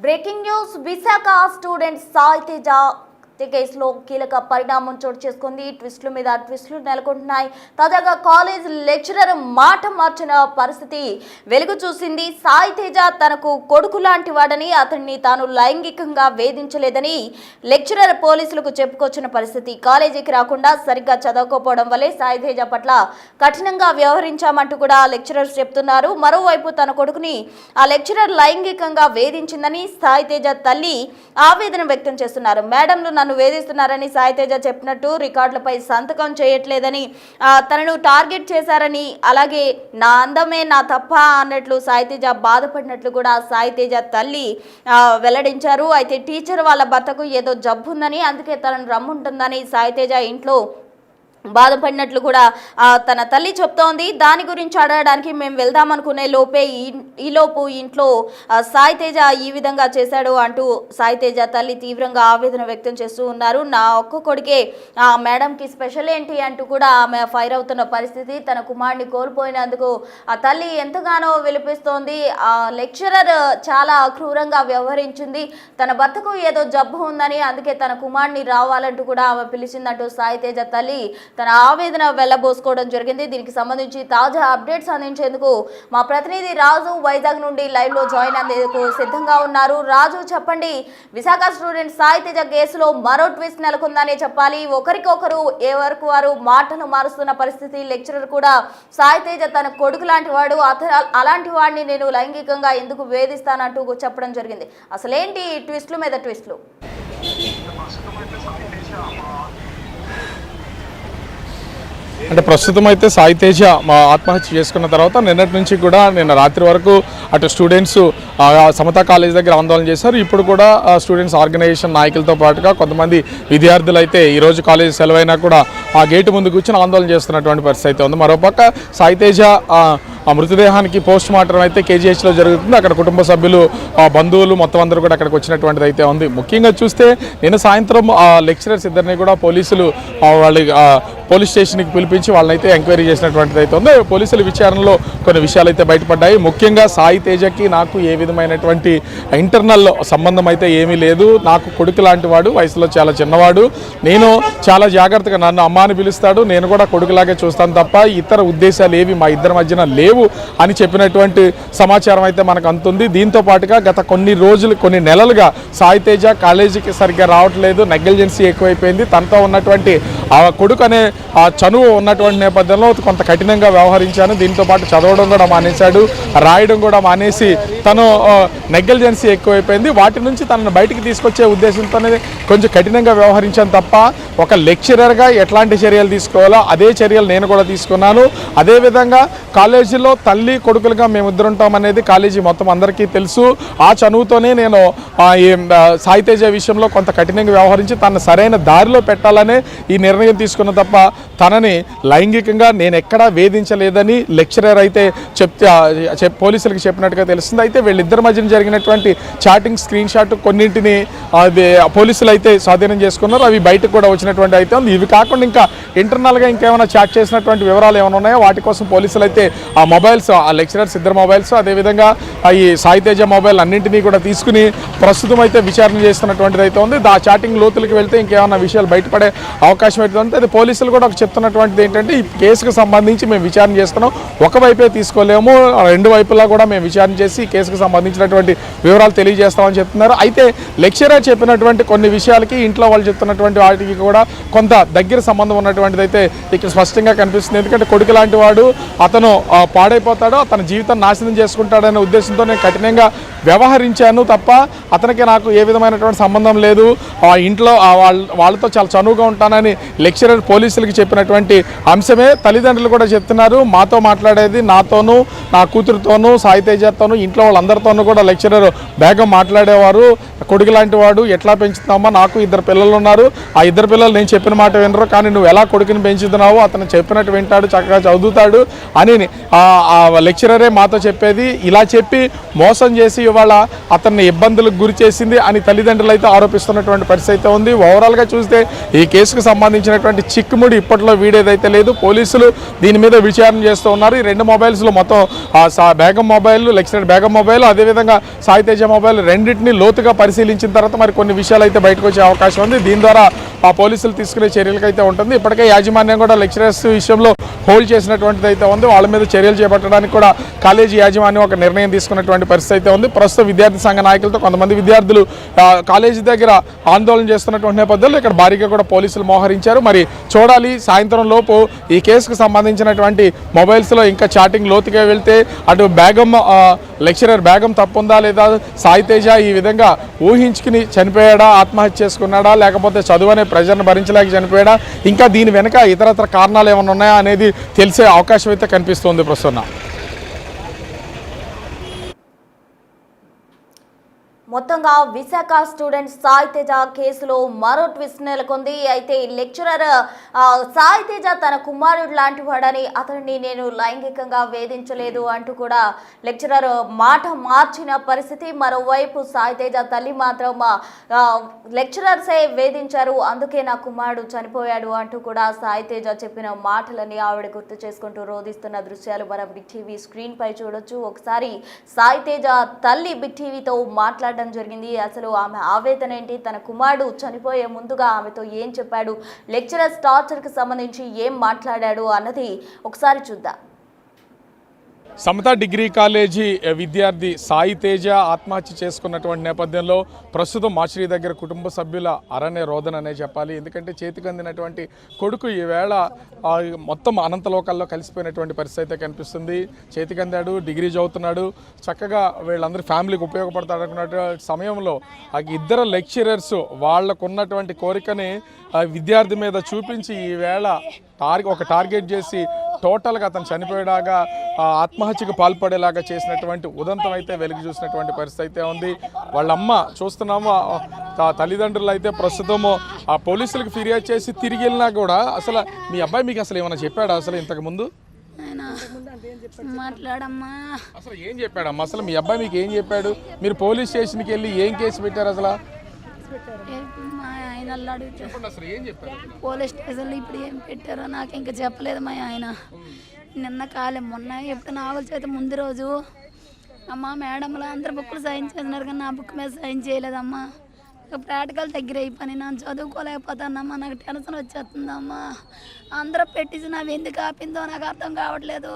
Breaking news Visakha student Sai Teja కేసులో కీలక పరిణామం చోటు చేసుకుంది. ట్విస్టుల మీద ట్విస్టులు నెలకొంటున్నాయి. తాజాగా కాలేజ్ లెక్చరర్ మాట మార్చిన పరిస్థితి వెలుగు చూసింది. సాయి తేజ తనకు కొడుకు లాంటి వాడని, అతన్ని తాను లైంగికంగా వేధించలేదని లెక్చరర్ పోలీసులకు చెప్పుకొచ్చిన పరిస్థితి. కాలేజీకి రాకుండా సరిగ్గా చదవకపోవడం వల్లే సాయి తేజ పట్ల కఠినంగా వ్యవహరించామంటూ కూడా లెక్చరర్స్ చెప్తున్నారు. మరోవైపు తన కొడుకుని ఆ లెక్చరర్ లైంగికంగా వేధించిందని సాయి తేజ తల్లి ఆవేదన వ్యక్తం చేస్తున్నారు. మేడంలు నన్ను వేధిస్తున్నారని సాయి తేజ చెప్పినట్టు రికార్డులపై సంతకం చేయట్లేదని, తనను టార్గెట్ చేశారని, అలాగే నా అందమే నా తప్ప అన్నట్లు సాయి తేజ బాధపడినట్లు కూడా సాయి తేజ తల్లి వెల్లడించారు. అయితే టీచర్ వాళ్ళ భర్తకు ఏదో జబ్బు ఉందని, అందుకే తనను రమ్ముంటుందని సాయి తేజ ఇంట్లో బాధపడినట్లు కూడా తన తల్లి చెప్తోంది. దాని గురించి అడగడానికి మేము వెళ్దామనుకునే లోపే ఈలోపు ఇంట్లో సాయి తేజ ఈ విధంగా చేశాడు అంటూ సాయి తేజ తల్లి తీవ్రంగా ఆవేదన వ్యక్తం చేస్తూ ఉన్నారు. నా ఒక్క కొడుకే ఆ మేడంకి స్పెషల్ ఏంటి అంటూ కూడా ఆమె ఫైర్ అవుతున్న పరిస్థితి. తన కుమారుడిని కోల్పోయినందుకు ఆ తల్లి ఎంతగానో విలిపిస్తోంది. ఆ లెక్చరర్ చాలా క్రూరంగా వ్యవహరించింది. తన భర్తకు ఏదో జబ్బు ఉందని, అందుకే తన కుమారుడిని రావాలంటూ కూడా ఆమె పిలిచిందంటూ సాయి తేజ తల్లి తన ఆవేదన వెళ్లబోసుకోవడం జరిగింది. దీనికి సంబంధించి తాజా అప్డేట్స్ అందించేందుకు మా ప్రతినిధి రాజు వైజాగ్ నుండి లైవ్ లో జాయిన్ అయ్యేందుకు సిద్ధంగా ఉన్నారు. రాజు, చెప్పండి, విశాఖ స్టూడెంట్ సాయి తేజ కేసులో మరో ట్విస్ట్ నెలకొందనే చెప్పాలి. ఒకరికొకరు ఏ వరకు వారు మాటలు మారుస్తున్న పరిస్థితి. లెక్చరర్ కూడా సాయి తేజ తన కొడుకు లాంటి వాడు, అలాంటి వాడిని నేను లైంగికంగా ఎందుకు వేధిస్తానంటూ చెప్పడం జరిగింది. అసలేంటి ట్విస్టుల మీద ట్విస్టులు? అంటే ప్రస్తుతం అయితే సాయి తేజ ఆత్మహత్య చేసుకున్న తర్వాత నిన్నటి నుంచి కూడా నిన్న రాత్రి వరకు అటు స్టూడెంట్స్ సమతా కాలేజ్ దగ్గర ఆందోళన చేశారు. ఇప్పుడు కూడా స్టూడెంట్స్ ఆర్గనైజేషన్ నాయకులతో పాటుగా కొంతమంది విద్యార్థులు అయితే ఈరోజు కాలేజ్ సెలవైనా కూడా ఆ గేటు ముందు కూర్చొని ఆందోళన చేస్తున్నటువంటి పరిస్థితి అయితే ఉంది. మరోపక్క సాయి తేజ ఆ మృతదేహానికి పోస్ట్ మార్టం అయితే కేజీహెచ్లో జరుగుతుంది. అక్కడ కుటుంబ సభ్యులు, బంధువులు మొత్తం అందరూ కూడా అక్కడికి వచ్చినటువంటిది అయితే ఉంది. ముఖ్యంగా చూస్తే నిన్న సాయంత్రం ఆ లెక్చరర్స్ ఇద్దరిని కూడా పోలీసులు వాళ్ళ పోలీస్ స్టేషన్కి పిలిపించి వాళ్ళనైతే ఎంక్వైరీ చేసినటువంటిది అయితే ఉంది. పోలీసుల విచారణలో కొన్ని విషయాలు అయితే బయటపడ్డాయి. ముఖ్యంగా సాయి తేజకి నాకు ఏ విధమైనటువంటి ఇంటర్నల్ సంబంధం అయితే ఏమీ లేదు. నాకు కొడుకు లాంటి వాడు, వయసులో చాలా చిన్నవాడు. నేను చాలా జాగ్రత్తగా, నన్ను అమ్మ అని పిలుస్తాడు, నేను కూడా కొడుకులాగే చూస్తాను తప్ప ఇతర ఉద్దేశాలు ఏవి మా ఇద్దరి మధ్యన లేవు అని చెప్పినటువంటి సమాచారం అయితే మనకు అందుతుంది. దీంతో పాటుగా గత కొన్ని నెలలుగా సాయి తేజ కాలేజీకి సరిగ్గా రావట్లేదు, నెగ్లిజెన్సీ ఎక్కువైపోయింది. తనతో ఉన్నటువంటి ఆ కొడుకు అనే ఆ చనువు ఉన్నటువంటి నేపథ్యంలో కొంత కఠినంగా వ్యవహరించాను. దీంతో పాటు చదవడం కూడా మానేశాడు, రాయడం కూడా మానేసి తను నెగ్లిజెన్సీ ఎక్కువైపోయింది. వాటి నుంచి తనను బయటికి తీసుకొచ్చే ఉద్దేశంతోనే కొంచెం కఠినంగా వ్యవహరించాను తప్ప ఒక లెక్చరర్గా ఎట్లాంటి చర్యలు తీసుకోవాలో అదే చర్యలు నేను కూడా తీసుకున్నాను. అదేవిధంగా కాలేజీలో తల్లి కొడుకులుగా మేమిద్దరు ఉంటామనేది కాలేజీ మొత్తం అందరికీ తెలుసు. ఆ చనువుతోనే నేను సాయి తేజ విషయంలో కొంత కఠినంగా వ్యవహరించి తనను సరైన దారిలో పెట్టాలనే ఈ నిర్ణయం తీసుకున్న తప్ప తనని లైంగికంగా నేను ఎక్కడా వేధించలేదని లెక్చరర్ అయితే పోలీసులకు చెప్పినట్టుగా తెలుస్తుంది. అయితే వీళ్ళిద్దరి మధ్యన జరిగినటువంటి చాటింగ్ స్క్రీన్ షాట్ కొన్నింటిని పోలీసులు అయితే స్వాధీనం చేసుకున్నారు. అవి బయటకు కూడా వచ్చినటువంటి అయితే ఉంది. ఇవి కాకుండా ఇంకా ఇంటర్నల్గా ఇంకేమైనా చాట్ చేసినటువంటి వివరాలు ఏమైనా ఉన్నాయో వాటి కోసం పోలీసులు అయితే ఆ మొబైల్స్, ఆ లెక్చరర్స్ ఇద్దరు మొబైల్స్, అదేవిధంగా ఈ సాయి తేజ మొబైల్ అన్నింటినీ కూడా తీసుకుని ప్రస్తుతం అయితే విచారణ చేస్తున్నటువంటిది అయితే ఉంది. ఆ చాటింగ్ లోతులకు వెళ్తే ఇంకేమైనా విషయాలు బయటపడే అవకాశం అయితే ఉంది. అది పోలీసులు కూడా చెప్తున్నటువంటిది ఏంటంటే ఈ కేసుకు సంబంధించి మేము విచారణ చేస్తున్నాం, ఒకవైపే తీసుకోలేము, రెండు వైపులా కూడా మేము విచారణ చేసి ఈ కేసుకు సంబంధించినటువంటి వివరాలు తెలియజేస్తామని చెప్తున్నారు. అయితే లెక్చరర్ చెప్పినటువంటి కొన్ని విషయాలకి ఇంట్లో వాళ్ళు చెప్తున్నటువంటి వాటికి కూడా కొంత దగ్గర సంబంధం ఉన్నటువంటిది అయితే ఇక్కడ స్పష్టంగా కనిపిస్తుంది. ఎందుకంటే కొడుకు లాంటి వాడు, అతను పాడైపోతాడో, తన జీవితం నాశనం చేసుకుంటాడనే ఉద్దేశంతో నేను కఠినంగా వ్యవహరించాను తప్ప అతనికి నాకు ఏ విధమైనటువంటి సంబంధం లేదు. ఇంట్లో వాళ్ళతో చాలా చనువుగా ఉంటానని లెక్చరర్ పోలీసులకి చెప్పినటువంటి అంశమే తల్లిదండ్రులు కూడా చెప్తున్నారు. మాతో మాట్లాడేది, నాతోనూ, నా కూతురుతోనూ, సాయి తేజతోనూ, ఇంట్లో వాళ్ళందరితోనూ కూడా లెక్చరర్ బేగం మాట్లాడేవారు. కొడుకు లాంటి వాడు, ఎట్లా పెంచుతున్నామా, నాకు 2 పిల్లలు ఉన్నారు, ఆ 2 పిల్లలు నేను చెప్పిన మాట వినరు, కానీ నువ్వు ఎలా కొడుకుని పెంచుతున్నావు, అతను చెప్పినట్టు వింటాడు, చక్కగా చదువుతాడు అని ఆ లెక్చరరే మాతో చెప్పేది. ఇలా చెప్పి మోసం చేసి ఇవాళ అతన్ని ఇబ్బందులకు గురి చేసింది అని తల్లిదండ్రులు అయితే ఆరోపిస్తున్నటువంటి పరిస్థితి అయితే ఉంది. ఓవరాల్గా చూస్తే ఈ కేసుకు సంబంధించినటువంటి చిక్కుముడి ఇప్పట్లో వీడేదైతే లేదు. పోలీసులు దీని మీద విచారణ చేస్తూ ఉన్నారు. ఈ 2 మొబైల్స్లో మొత్తం Begum mobile, lecturer Begum mobile, అదేవిధంగా సాయితేజ మొబైల్ రెండింటినీ లోతుగా పరిశీలించిన తర్వాత మరి కొన్ని విషయాలు అయితే బయటకు వచ్చే అవకాశం ఉంది. దీని ద్వారా ఆ పోలీసులు తీసుకునే చర్యలకైతే ఉంటుంది. ఇప్పటికే యాజమాన్యం కూడా లెక్చరర్స్ విషయంలో హోల్డ్ చేసినటువంటిది అయితే ఉంది. వాళ్ళ మీద చర్యలు చేపట్టడానికి కూడా కాలేజీ యాజమాన్యం ఒక నిర్ణయం తీసుకున్నటువంటి పరిస్థితి అయితే ఉంది. ప్రస్తుతం విద్యార్థి సంఘ నాయకులతో కొంతమంది విద్యార్థులు కాలేజీ దగ్గర ఆందోళన చేస్తున్నటువంటి నేపథ్యంలో ఇక్కడ భారీగా కూడా పోలీసులు మోహరించారు. మరి చూడాలి, సాయంత్రం లోపు ఈ కేసుకు సంబంధించినటువంటి మొబైల్స్లో ఇంకా చాటింగ్ లోతుగా వెళ్తే అటు బేగం లెక్చరర్ బేగం తప్పుందా లేదా, సాయితేజ ఈ విధంగా ఊహించుకుని చనిపోయాడా, ఆత్మహత్య చేసుకున్నాడా, లేకపోతే చదువు అనే ప్రెజర్ను భరించలేక చనిపోయాడా, ఇంకా దీని వెనక ఇతరత్ర కారణాలు ఏమైనా ఉన్నాయా అనేది తెలిసే అవకాశం అయితే కనిపిస్తుంది ప్రస్తుతం. మొత్తంగా విశాఖ స్టూడెంట్ సాయితేజ కేసులో మరో ట్విస్ట్ నెలకొంది. అయితే లెక్చరర్ సాయితేజ తన కుమారుడు లాంటి వాడని, అతన్ని నేను లైంగికంగా వేధించలేదు అంటూ కూడా లెక్చరర్ మాట మార్చిన పరిస్థితి. మరోవైపు సాయితేజ తల్లి మాత్రం లెక్చరర్సే వేధించారు, అందుకే నా కుమారుడు చనిపోయాడు అంటూ కూడా సాయితేజ చెప్పిన మాటలని ఆవిడ గుర్తు చేసుకుంటూ రోధిస్తున్న దృశ్యాలు మన బిగ్ టీవీ స్క్రీన్ పై చూడొచ్చు. ఒకసారి సాయితేజ తల్లి బిగ్ టీవీతో మాట్లాడడం జరిగింది. అసలు ఆమె ఆవేదన ఏంటి, తన కుమారుడు చనిపోయే ముందుగా ఆమెతో ఏం చెప్పాడు, లెక్చరర్స్ టార్చర్ కి సంబంధించి ఏం మాట్లాడాడు అన్నది ఒకసారి చూద్దాం. సమతా డిగ్రీ కాలేజీ విద్యార్థి సాయితేజ ఆత్మహత్య చేసుకున్నటువంటి నేపథ్యంలో ప్రస్తుతం మాచిరి దగ్గర కుటుంబ సభ్యుల అరణ్య రోదన అనే చెప్పాలి. ఎందుకంటే చేతికి అందినటువంటి కొడుకు ఈవేళ మొత్తం అనంతలోకాల్లో కలిసిపోయినటువంటి పరిస్థితి అయితే కనిపిస్తుంది. చేతికి అందాడు, డిగ్రీ చదువుతున్నాడు, చక్కగా వీళ్ళందరూ ఫ్యామిలీకి ఉపయోగపడతాడు అనుకున్నటువంటి సమయంలో ఆ 2 లెక్చరర్స్ వాళ్ళకున్నటువంటి కోరికని విద్యార్థి మీద చూపించి ఈవేళ ఒక టార్గెట్ చేసి టోటల్గా అతను చనిపోయేలాగా ఆత్మహత్యకు పాల్పడేలాగా చేసినటువంటి ఉదంతం అయితే వెలుగు చూసినటువంటి పరిస్థితి అయితే ఉంది. వాళ్ళమ్మ చూస్తున్నాము, తల్లిదండ్రులు అయితే ప్రస్తుతము ఆ పోలీసులకు ఫిర్యాదు చేసి తిరిగి వెళ్ళినా కూడా అసలు మీ అబ్బాయి మీకు అసలు ఏమైనా చెప్పాడా అసలు ఇంతకు ముందు? మాట్లాడమ్మా అసలు ఏం చెప్పాడమ్మా? అసలు మీ అబ్బాయి మీకు ఏం చెప్పాడు? మీరు పోలీస్ స్టేషన్కి వెళ్ళి ఏం కేసు పెట్టారు అసలు? మా ఆయన అడిగితే అసలు ఏం చెప్పారు? పోలీస్ స్టేషన్లో ఇప్పుడు ఏం పెట్టారో నాకు ఇంకా చెప్పలేదు మా ఆయన. నిన్న కాలం మొన్న ఎప్పుడు నావల్ చేత ముందు రోజు అమ్మ మేడంలో అందరు బుక్లు సైన్ చేస్తున్నారు కానీ నా బుక్ మీద సైన్ చేయలేదమ్మా. ప్రాక్టికల్ దగ్గర అయిపోయి నన్ను చదువుకోలేకపోతానమ్మా, నాకు టెన్షన్ వచ్చేస్తుందమ్మా. అందరూ పెట్టేసి నావి ఎందుకు ఆపిందో నాకు అర్థం కావట్లేదు.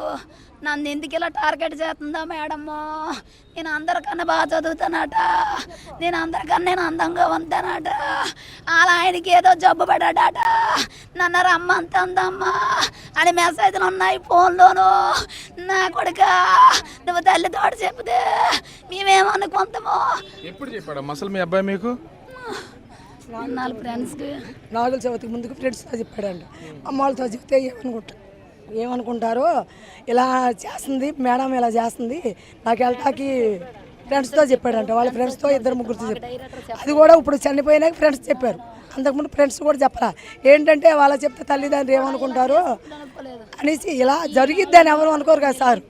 నన్ను ఎందుకు ఇలా టార్గెట్ చేస్తుందా మేడమ్మో? నేను అందరికన్నా బాగా చదువుతానట, నేను అందరికన్నా నేను అందంగా ఉంటానట, అలా ఆయనకి ఏదో జబ్బు పడ్డాడట, నన్ను రమ్మంత ఉందమ్మా అని మెసేజ్లు ఉన్నాయి ఫోన్లోను. నా కొడుక నువ్వు తల్లితో చెప్తే మేమేమనుకుంటామో. ఎప్పుడు చెప్పాడు అసలు మీ అబ్బాయి మీకు? ఫ్రెండ్స్కి నాగుల చవితికి ముందుకు ఫ్రెండ్స్తో చెప్పాడంట. అమ్మ వాళ్ళతో చెప్తే ఏమనుకుంటారో, ఇలా చేస్తుంది మేడం, ఇలా చేస్తుంది నాకు వెళ్ళటానికి ఫ్రెండ్స్తో చెప్పాడంట. వాళ్ళ ఫ్రెండ్స్తో 2-3 చెప్పారు. అది కూడా ఇప్పుడు చనిపోయినాక ఫ్రెండ్స్ చెప్పారు, అంతకుముందు ఫ్రెండ్స్ కూడా చెప్పరా. ఏంటంటే వాళ్ళ చెప్తే తల్లిదండ్రులు ఏమనుకుంటారు అనేసి, ఇలా జరిగిద్ది అని ఎవరు అనుకోరు కదా సార్.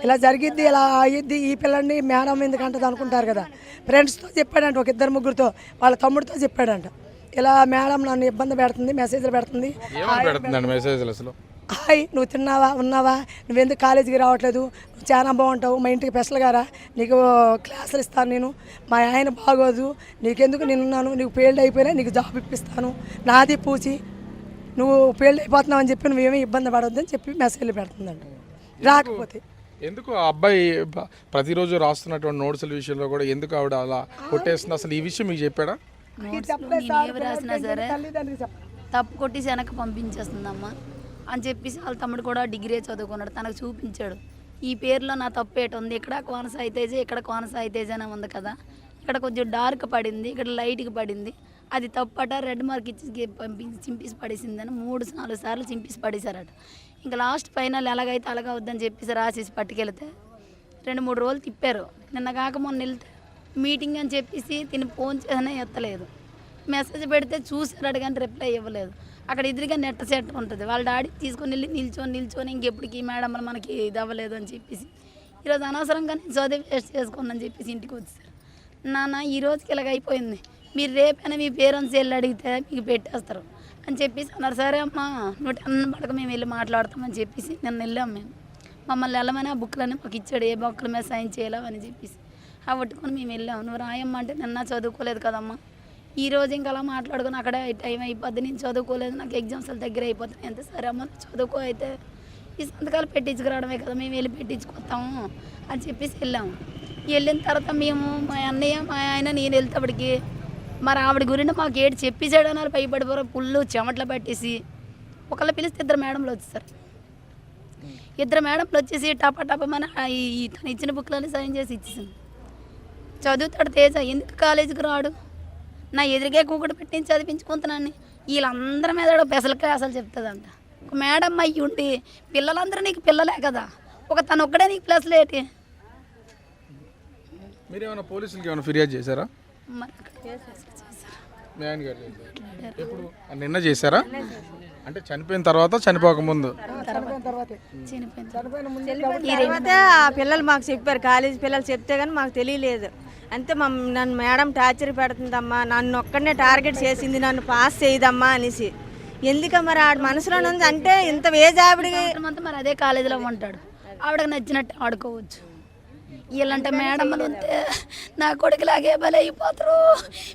ఇలా జరిగిద్ది, ఇలా అయ్యిద్ది, ఈ పిల్లల్ని మేడం ఎందుకంటది అనుకుంటారు కదా. ఫ్రెండ్స్తో చెప్పాడంట, ఒక 2-3తో, వాళ్ళ తమ్ముడితో చెప్పాడంట. ఇలా మేడం నన్ను ఇబ్బంది పెడుతుంది, మెసేజ్లు పెడుతుంది. హాయ్ నువ్వు తిన్నావా, ఉన్నావా, నువ్వెందుకు కాలేజీకి రావట్లేదు, నువ్వు చాలా బాగుంటావు, మా ఇంటికి స్పెషల్గా రా, నీకు క్లాసులు ఇస్తాను, నేను మా ఆయన బాగోదు, నీకెందుకు నేనున్నాను, నీకు ఫెయిల్డ్ అయిపోయినా నీకు జాబ్ ఇప్పిస్తాను, నాది పూచి, నువ్వు ఫెయిల్డ్ అయిపోతున్నావు అని చెప్పి నువ్వేమీ ఇబ్బంది పడవద్దని చెప్పి మెసేజ్లు పెడుతుందంట. రాకపోతే ఎందుకు ఆ అబ్బాయి ప్రతిరోజు రాస్తున్నటువంటి నోట్సుల విషయంలో కూడా ఎందుకు ఆవిడ అలా కొట్టేస్తుంది? అసలు ఈ విషయం మీకు చెప్పాడా? రాసినా సరే తప్పు కొట్టేసి వెనక పంపించేస్తుందమ్మా అని చెప్పేసి వాళ్ళ తమ్ముడు కూడా డిగ్రీ చదువుకున్నాడు, తనకు చూపించాడు. ఈ పేరులో నా తప్పు ఏటి ఉంది, ఇక్కడ కోన సాయితేజ, ఇక్కడ కోన సాయితేజ అనే ఉంది కదా, ఇక్కడ కొంచెం డార్క్ పడింది, ఇక్కడ లైట్గా పడింది, అది తప్పట, రెడ్ మార్క్ ఇచ్చి పంపించి చింపేసి పడేసిందని 3-4 సార్లు చింపేసి పడేశారట. ఇంకా లాస్ట్ ఫైనల్ ఎలాగైతే అలాగ వద్దని చెప్పేసి రాసేసి పట్టుకెళ్తే 2-3 రోజులు తిప్పారు. నిన్న కాక మొన్న వెళ్తే మీటింగ్ అని చెప్పేసి తిని ఫోన్ చేసినా ఎత్తలేదు. మెసేజ్ పెడితే చూసాడు కానీ రిప్లై ఇవ్వలేదు. అక్కడ ఎదురుగా నెట్ సెట్ ఉంటుంది, వాళ్ళ డాడీ తీసుకొని వెళ్ళి నిల్చొని ఇంకెప్పటికి మేడం మనకి ఇది అవ్వలేదు అని చెప్పేసి ఈరోజు అనవసరంగా నేను చదివి వేస్ట్ చేసుకున్నాను చెప్పేసి ఇంటికి వచ్చేసారు. నాన్న ఈ రోజుకి ఇలాగ అయిపోయింది, మీరు రేపైనా మీ పేరెంట్స్ వెళ్ళి అడిగితే మీకు పెట్టేస్తారు అని చెప్పేసి అన్నారు. సరే అమ్మా నువ్వు టెన్ పడక మేము వెళ్ళి మాట్లాడతామని చెప్పేసి నిన్న వెళ్ళాం. మేము మమ్మల్ని వెళ్ళమని ఆ బుక్లన్నీ మాకు ఇచ్చాడు, ఏ బుక్ల మీద సైన్ చేయాలని చెప్పేసి అవి పట్టుకొని మేము వెళ్ళాము. నువ్వు రాయమ్మ అంటే నిన్న చదువుకోలేదు కదమ్మా, ఈ రోజు ఇంకా అలా మాట్లాడుకుని అక్కడే టైం అయిపోద్ది, నేను చదువుకోలేదు, నాకు ఎగ్జామ్స్ దగ్గర అయిపోతున్నాయి అంతే. సరే అమ్మ చదువుకో అయితే ఈ సంతకాలు పెట్టించుకురావడమే కదా, మేము వెళ్ళి పెట్టించుకొస్తాము అని చెప్పేసి వెళ్ళాము. వెళ్ళిన తర్వాత మేము మా అన్నయ్య మా ఆయన నేను వెళ్తాడికి మరి ఆవిడ గురించి మాకు ఏడు చెప్పేసాడు అన్నారు. భయపడిపోయారు, పుల్లు చెమట్లు పట్టేసి ఒకళ్ళు పిలిస్తే ఇద్దరు మేడంలు వచ్చేసారు. ఇద్దరు మేడంలు వచ్చేసి టపటపమని తను ఇచ్చిన బుక్లని సైన్ చేసి ఇచ్చేసాను. చదువుతాడు తేజ, ఎందుకు కాలేజీకి రాడు, నా ఎదురుగే కూకటి పెట్టించి చదివించుకుంటున్నాను. వీళ్ళందరి మీద పెసల క్లాసులు చెప్తుందంట. ఒక మేడం అయ్యి ఉండి పిల్లలందరూ నీకు పిల్లలే కదా, ఒక తను ఒక్కడే నీకు ప్లస్లు ఏంటి? మీరు ఏమైనా పోలీసులకి ఏమైనా ఫిర్యాదు చేశారా? మరి మీ ఆయన గారు చేశారు. ఎప్పుడు నిన్న చేశారా? అంటే చనిపోయిన తర్వాత చనిపోకముందు? తర్వాత ఆ పిల్లలు మాకు చెప్పారు, కాలేజీ పిల్లలు చెప్తే కానీ మాకు తెలియలేదు. అంతే నన్ను మేడం టార్చర్ పెడుతుందమ్మా, నన్ను ఒక్కడనే టార్గెట్ చేసింది, నన్ను పాస్ చేయదమ్మా అనేసి. ఎందుక మరి ఆడ మనసులో ఉంది అంటే ఇంత వేజ్ ఆవిడకి మరి అదే కాలేజీలో ఉంటాడు, ఆవిడకి నచ్చినట్టు ఆడుకోవచ్చు. వీళ్ళంటే మేడమ్మలు ఉంటే నా కొడుకులాగే బలి అయిపోతారు,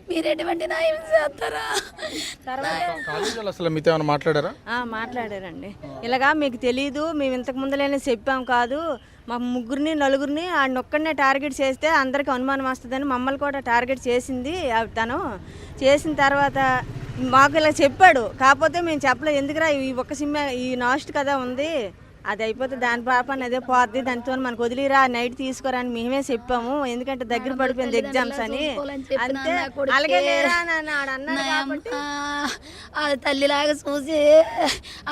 మీరు ఎటువంటి న్యాయం చేస్తారా? కాలేజీలో అసలు మీతో ఏమైనా మాట్లాడారా? మాట్లాడారండి. ఇలాగా మీకు తెలీదు, మేము ఇంతకు ముందులోనే చెప్పాం కాదు, మా ముగ్గురిని నలుగురిని ఆడినొక్కడనే టార్గెట్ చేస్తే అందరికీ అనుమానం వస్తుందని మమ్మల్ని కూడా టార్గెట్ చేసింది తను. చేసిన తర్వాత మాకు ఇలా చెప్పాడు, కాకపోతే మేము చెప్పలేదు. ఎందుకురా ఈ ఒక్క సినిమా ఈ నాస్ట్ కదా ఉంది, అది అయిపోతే దాని పాపని అదే పోద్ది, దానితో మనకు వదిలిరా నైట్ తీసుకోరా అని మేమే చెప్పాము. ఎందుకంటే దగ్గర పడిపోయింది ఎగ్జామ్స్ అని. అంతే అలాగే లేరా కాబట్టి అది తల్లిలాగా చూసి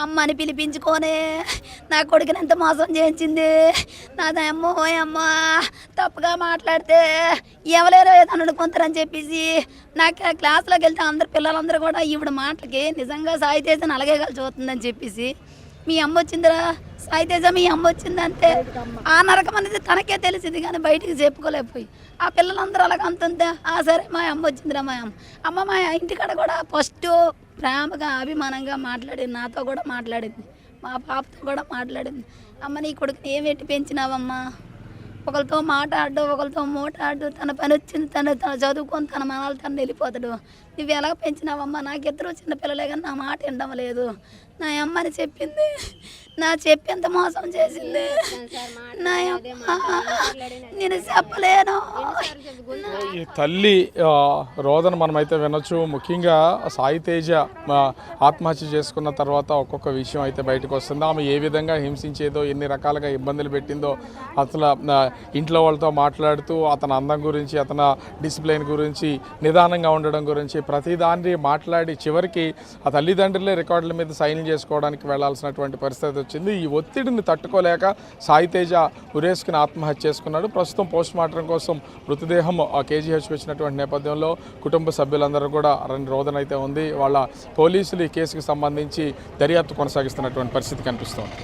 అమ్మని పిలిపించుకొని నా కొడుకుని ఎంత మోసం చేయించింది. నాదమ్మో అమ్మ తప్పుగా మాట్లాడితే ఎవలేరో ఏదో అనుకుంటారని చెప్పేసి నాకు క్లాస్లోకి వెళ్తే అందరు పిల్లలందరూ కూడా ఈవిడ మాటలకి నిజంగా సాయితేజని అలాగే కలిసి చూస్తుందని చెప్పేసి మీ అమ్మ వచ్చిందిరా సాయితేజ మీ అమ్మ వచ్చింది అంతే. ఆ నరకం అనేది తనకే తెలిసింది కానీ బయటికి చెప్పుకోలేకపోయి ఆ పిల్లలందరూ అలాగ అంతుంటే సరే మా అమ్మ వచ్చిందిరా మా అమ్మ మా ఇంటికాడ కూడా ఫస్ట్ ప్రేమగా అభిమానంగా మాట్లాడింది, నాతో కూడా మాట్లాడింది, మా పాపతో కూడా మాట్లాడింది. అమ్మ నీ కొడుకుని ఏమెట్టి పెంచినావమ్మా, ఒకరితో మాట్లాడు ఒకరితో మోటాడు, తన పని వచ్చింది తను చదువుకొని తన మనాలు తను వెళ్ళిపోతాడు, నువ్వు ఎలా పెంచినావమ్మా, నాకిద్దరు చిన్న పిల్లలే కానీ నా మాట వినడం లేదు, నా అమ్మని చెప్పింది, నా చెప్పేంత మోసం చేసింది నా అమ్మ, నేను చెప్పలేను. ఈ తల్లి రోదన మనమైతే వినొచ్చు. ముఖ్యంగా సాయితేజ ఆత్మహత్య చేసుకున్న తర్వాత ఒక్కొక్క విషయం అయితే బయటకు వస్తుంది. ఆమె ఏ విధంగా హింసించేదో, ఎన్ని రకాలుగా ఇబ్బందులు పెట్టిందో, అసలు ఇంట్లో వాళ్ళతో మాట్లాడుతూ అతని అందం గురించి, అతని డిసిప్లిన్ గురించి, నిదానంగా ఉండడం గురించి ప్రతిదాన్ని మాట్లాడి చివరికి ఆ తల్లిదండ్రులే రికార్డుల మీద సైన్ చేసుకోవడానికి వెళ్లాల్సినటువంటి పరిస్థితి వచ్చింది. ఈ ఒత్తిడిని తట్టుకోలేక సాయితేజ ఉరేసుకుని ఆత్మహత్య చేసుకున్నాడు. ప్రస్తుతం పోస్ట్ మార్టం కోసం మృతదేహం కేజీహెచ్ వచ్చినటువంటి నేపథ్యంలో కుటుంబ సభ్యులందరూ కూడా రోదన అయితే ఉంది. వాళ్ళ పోలీసులు ఈ కేసుకు సంబంధించి దర్యాప్తు కొనసాగిస్తున్నటువంటి పరిస్థితి కనిపిస్తోంది.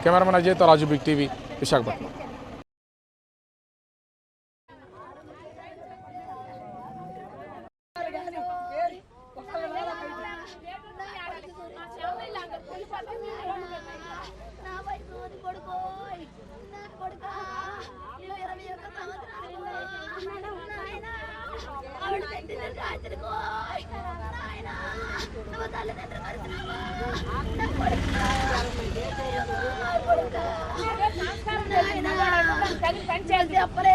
కెమెరామెన్ అజయ్తో రాజు, బిగ్ టీవీ, విశాఖపట్నం. చెప్పలే